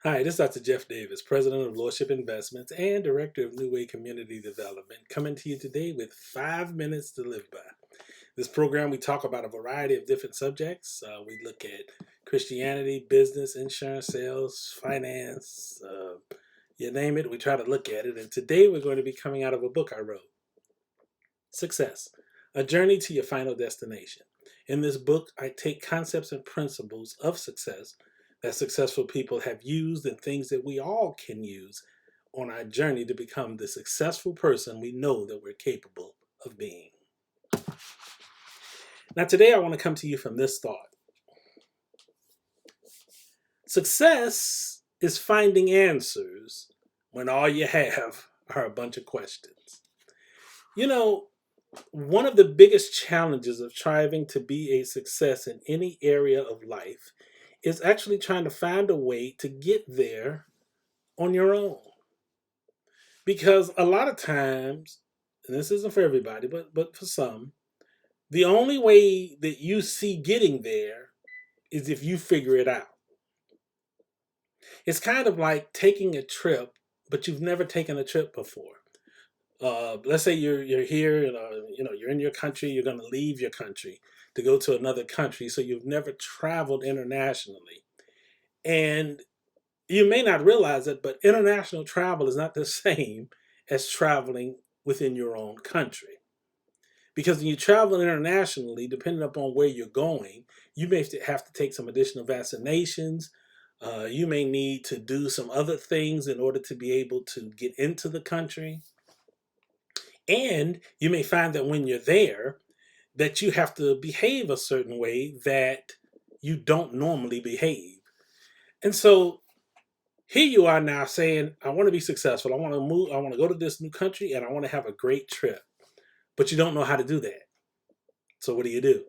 Hi, this is Dr. Jeff Davis, President of Lordship Investments and Director of New Way Community Development, coming to you today with 5 minutes to live by. This program, we talk about a variety of different subjects. We look at Christianity, business, insurance, sales, finance, you name it, we try to look at it. And today we're going to be coming out of a book I wrote, Success, A Journey to Your Final Destination. In this book, I take concepts and principles of success that successful people have used and things that we all can use on our journey to become the successful person we know that we're capable of being. Now, today I want to come to you from this thought. Success is finding answers when all you have are a bunch of questions. You know, one of the biggest challenges of striving to be a success in any area of life is actually trying to find a way to get there on your own. Because a lot of times, and this isn't for everybody, but for some, the only way that you see getting there is if you figure it out. It's kind of like taking a trip, but you've never taken a trip before. Let's say you're here, you're in your country, you're going to leave your country to go to another country, so you've never traveled internationally, and you may not realize it, but international travel is not the same as traveling within your own country. Because when you travel internationally, depending upon where you're going, you may have to take some additional vaccinations. You may need to do some other things in order to be able to get into the country. And you may find that when you're there, that you have to behave a certain way that you don't normally behave. And so here you are now saying, I want to be successful. I want to move. I want to go to this new country and I want to have a great trip. But you don't know how to do that. So what do?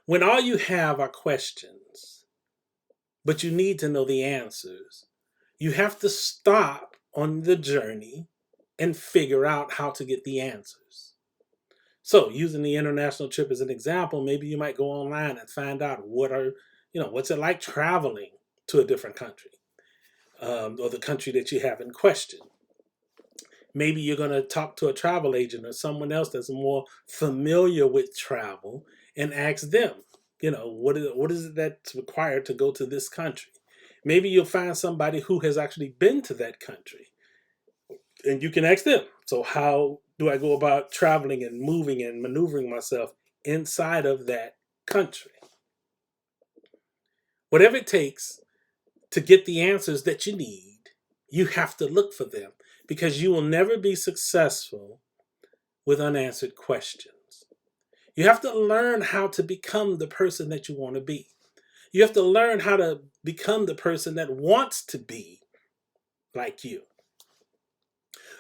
When all you have are questions, but you need to know the answers, you have to stop on the journey and figure out how to get the answers. So, using the international trip as an example, maybe you might go online and find out what's it like traveling to a different country, or the country that you have in question. Maybe you're going to talk to a travel agent or someone else that's more familiar with travel and ask them, what is it that's required to go to this country? Maybe you'll find somebody who has actually been to that country and you can ask them, so how do I go about traveling and moving and maneuvering myself inside of that country? Whatever it takes to get the answers that you need, you have to look for them because you will never be successful with unanswered questions. You have to learn how to become the person that you want to be. You have to learn how to become the person that wants to be like you.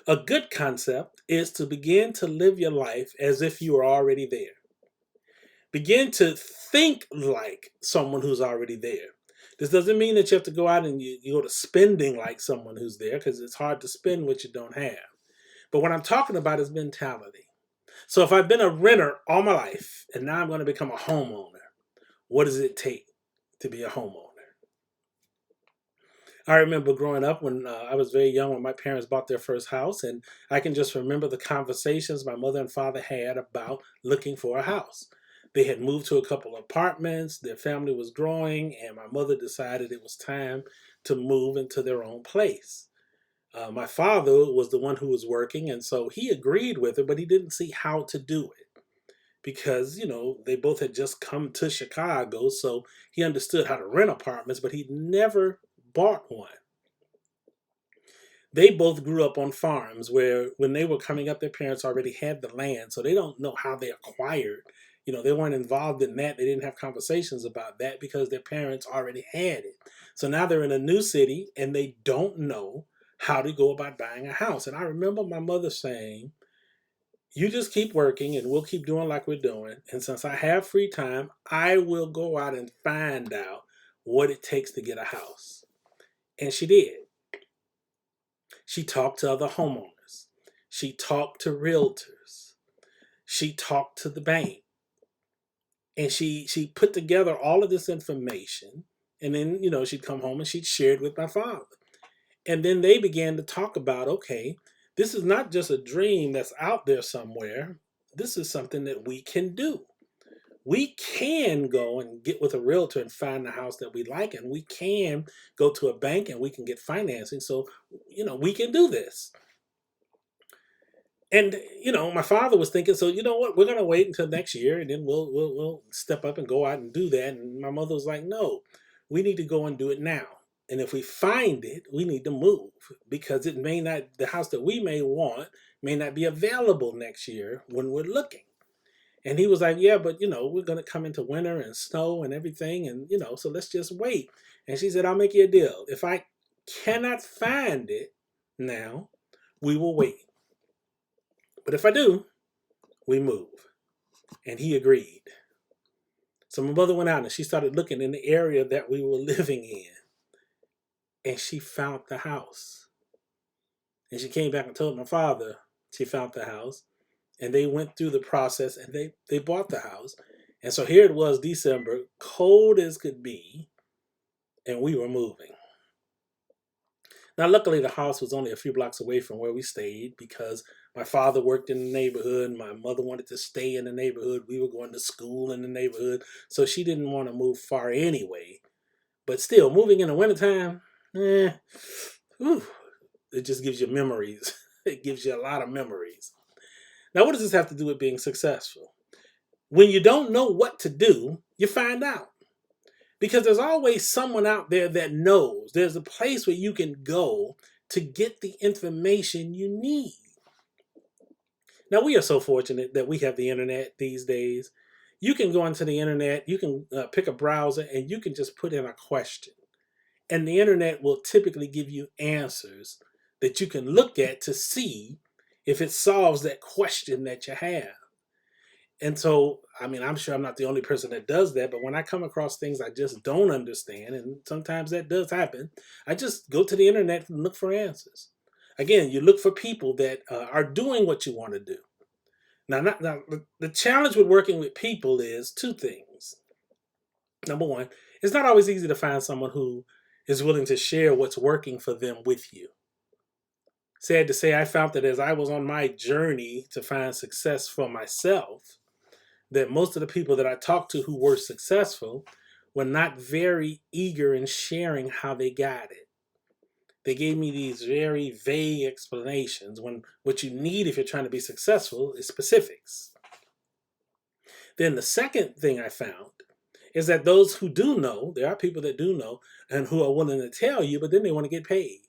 A good concept is to begin to live your life as if you were already there. Begin to think like someone who's already there. This doesn't mean that you have to go out and you go to spending like someone who's there, because it's hard to spend what you don't have. But what I'm talking about is mentality. So if I've been a renter all my life and now I'm going to become a homeowner, what does it take to be a homeowner? I remember growing up when I was very young when my parents bought their first house, and I can just remember the conversations my mother and father had about looking for a house. They had moved to a couple of apartments, their family was growing, and my mother decided it was time to move into their own place. My father was the one who was working, and so he agreed with her, but he didn't see how to do it because, they both had just come to Chicago, so he understood how to rent apartments, but he'd never bought one. They both grew up on farms where when they were coming up, their parents already had the land, so they don't know how they acquired. They weren't involved in that. They didn't have conversations about that because their parents already had it. So now they're in a new city and they don't know how to go about buying a house. And I remember my mother saying, you just keep working and we'll keep doing like we're doing. And since I have free time, I will go out and find out what it takes to get a house. And she did. She talked to other homeowners. She talked to realtors. She talked to the bank. And she put together all of this information And then, she'd come home and she'd share it with my father. And then they began to talk about, okay, this is not just a dream that's out there somewhere. This is something that we can do. We can go and get with a realtor and find the house that we like, and we can go to a bank and we can get financing. So, we can do this. And my father was thinking, so you know what, we're gonna wait until next year, and then we'll step up and go out and do that. And my mother was like, no, we need to go and do it now. And if we find it, we need to move, because it may not, the house that we may want may not be available next year when we're looking. And he was like, yeah, but we're gonna come into winter and snow and everything, and so let's just wait. And she said, I'll make you a deal. If I cannot find it now, we will wait. But if I do, we move. And he agreed. So my mother went out and she started looking in the area that we were living in. And she found the house. And she came back and told my father she found the house. And they went through the process and they bought the house. And so here it was, December, cold as could be, and we were moving. Now, luckily, the house was only a few blocks away from where we stayed, because my father worked in the neighborhood. My mother wanted to stay in the neighborhood. We were going to school in the neighborhood. So she didn't want to move far anyway. But still, moving in the wintertime, whew, it just gives you memories. It gives you a lot of memories. Now, what does this have to do with being successful? When you don't know what to do, you find out. Because there's always someone out there that knows. There's a place where you can go to get the information you need. Now, we are so fortunate that we have the internet these days. You can go onto the internet, you can pick a browser, and you can just put in a question. And the internet will typically give you answers that you can look at to see if it solves that question that you have. And so, I'm sure I'm not the only person that does that, but when I come across things I just don't understand, and sometimes that does happen, I just go to the internet and look for answers. Again, you look for people that are doing what you want to do. Now, the challenge with working with people is two things. Number one, it's not always easy to find someone who is willing to share what's working for them with you. Sad to say, I found that as I was on my journey to find success for myself, that most of the people that I talked to who were successful were not very eager in sharing how they got it. They gave me these very vague explanations, when what you need if you're trying to be successful is specifics. Then the second thing I found is that those who do know, there are people that do know and who are willing to tell you, but then they want to get paid.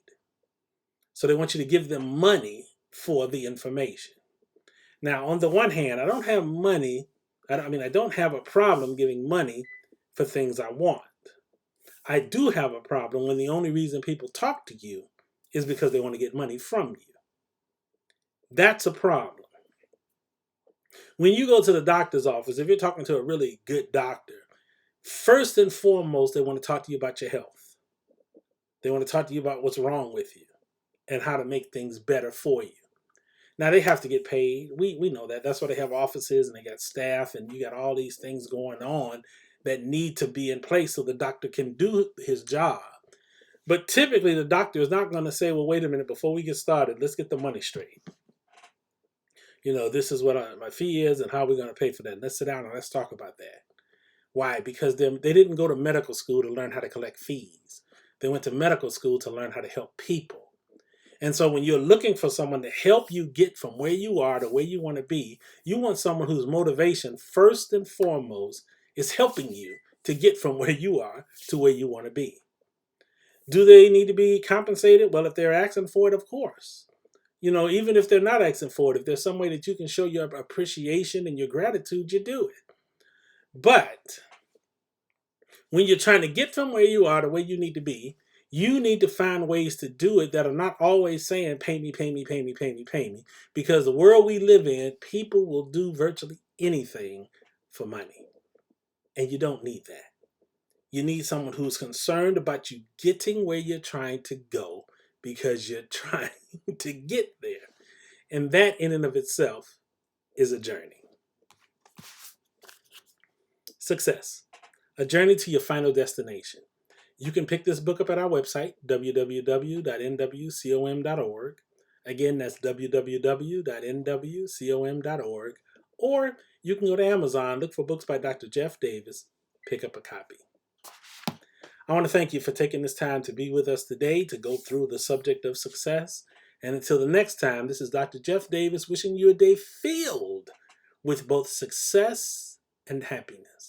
So they want you to give them money for the information. Now, on the one hand, I don't have money. I don't have a problem giving money for things I want. I do have a problem when the only reason people talk to you is because they want to get money from you. That's a problem. When you go to the doctor's office, if you're talking to a really good doctor, first and foremost, they want to talk to you about your health. They want to talk to you about what's wrong with you and how to make things better for you. Now, they have to get paid. We know that. That's why they have offices and they got staff, and you got all these things going on that need to be in place so the doctor can do his job. But typically, the doctor is not going to say, well, wait a minute, before we get started, let's get the money straight. This is what my fee is and how we're going to pay for that. Let's sit down and let's talk about that. Why? Because they didn't go to medical school to learn how to collect fees. They went to medical school to learn how to help people. And so when you're looking for someone to help you get from where you are to where you want to be, you want someone whose motivation, first and foremost, is helping you to get from where you are to where you want to be. Do they need to be compensated? Well, if they're asking for it, of course. Even if they're not asking for it, if there's some way that you can show your appreciation and your gratitude, you do it. But when you're trying to get from where you are to where you need to be, you need to find ways to do it that are not always saying, pay me, pay me, pay me, pay me, pay me. Because the world we live in, people will do virtually anything for money. And you don't need that. You need someone who's concerned about you getting where you're trying to go, because you're trying to get there. And that in and of itself is a journey. Success. A journey to your final destination. You can pick this book up at our website, www.nwcom.org. Again, that's www.nwcom.org. Or you can go to Amazon, look for books by Dr. Jeff Davis, pick up a copy. I want to thank you for taking this time to be with us today to go through the subject of success. And until the next time, this is Dr. Jeff Davis wishing you a day filled with both success and happiness.